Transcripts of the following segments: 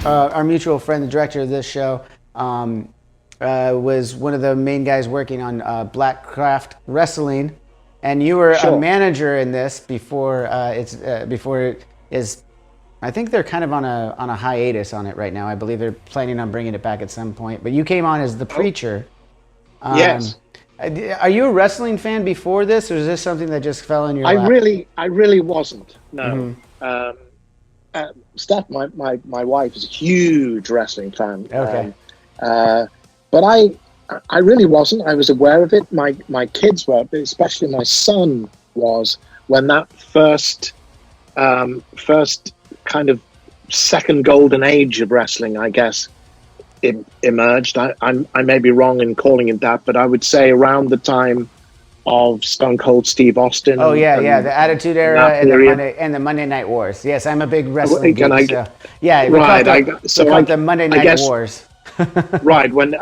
our mutual friend, the director of this show, was one of the main guys working on Blackcraft Wrestling, and you were a manager in this before before it is. I think they're kind of on a hiatus on it right now. I believe they're planning on bringing it back at some point. But you came on as the preacher. Yes. Are you a wrestling fan before this, or is this something that just fell in your lap? I really wasn't. No. Steph, my wife, is a huge wrestling fan. Okay. But I really wasn't. I was aware of it. My kids were, but especially my son was, when that first kind of second golden age of wrestling, I guess, it emerged. I may be wrong in calling it that, but I would say around the time of Stone Cold Steve Austin. Oh, yeah, the Attitude Era and the Monday Night Wars. Yes, I'm a big wrestling geek. We call it the Monday Night Wars. Right, when the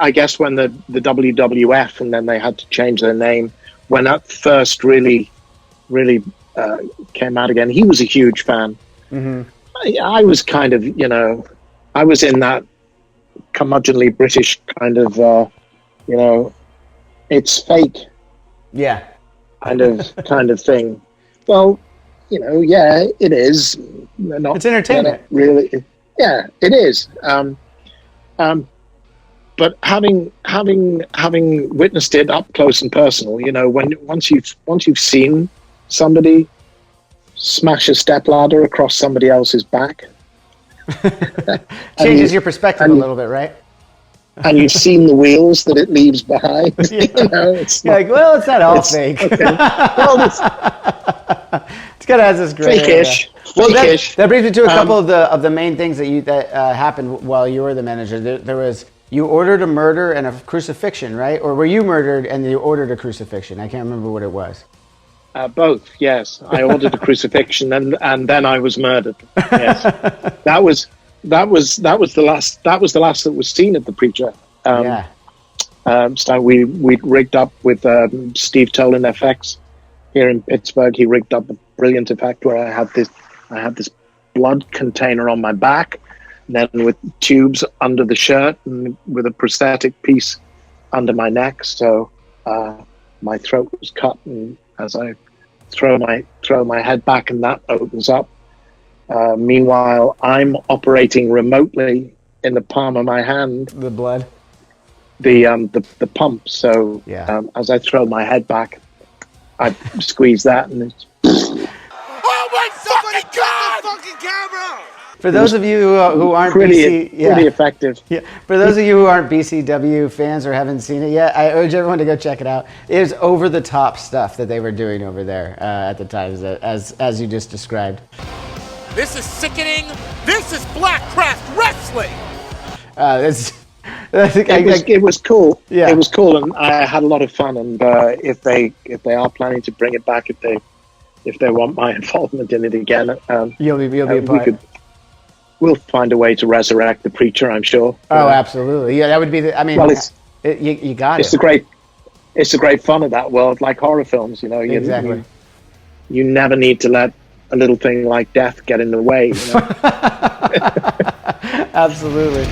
WWF, and then they had to change their name, when that first really came out again, he was a huge fan. I was kind of, I was in that curmudgeonly British kind of, it's fake. Yeah. kind of thing. Well, it is. It's entertainment. Really, yeah, it is. But having witnessed it up close and personal, once you've seen somebody smash a stepladder across somebody else's back, changes your perspective a little bit, right? And you've seen the wheels that it leaves behind. It's not all fake. Okay. Well, it's kind of has this great fake-ish. Well, that brings me to a couple of the main things that happened while you were the manager. There was, you ordered a murder and a crucifixion, right? Or were you murdered and you ordered a crucifixion? I can't remember what it was. Both, yes. I ordered a crucifixion and then I was murdered. Yes, that was the last that was seen at the Preacher. So we rigged up with Steve Tolan FX here in Pittsburgh. He rigged up a brilliant effect where I had this blood container on my back, and then with tubes under the shirt and with a prosthetic piece under my neck. So my throat was cut, and as I throw my head back, and that opens up. Meanwhile, I'm operating remotely in the palm of my hand. The blood. The pump. So as I throw my head back, I squeeze that, and it's. Oh my fucking god! The fucking camera! For those of you who aren't pretty effective. Yeah. For those of you who aren't BCW fans or haven't seen it yet, I urge everyone to go check it out. It is over the top stuff that they were doing over there at the time, as you just described. This is sickening. This is Blackcraft Wrestling. It was cool. Yeah. It was cool, and I had a lot of fun. And if they are planning to bring it back, if they want my involvement in it again, you'll be a part. We'll find a way to resurrect the Preacher, I'm sure. Oh, absolutely. Yeah, that would be you got it. It's a great fun of that world, like horror films. Exactly. You never need to let a little thing like death get in the way. Absolutely.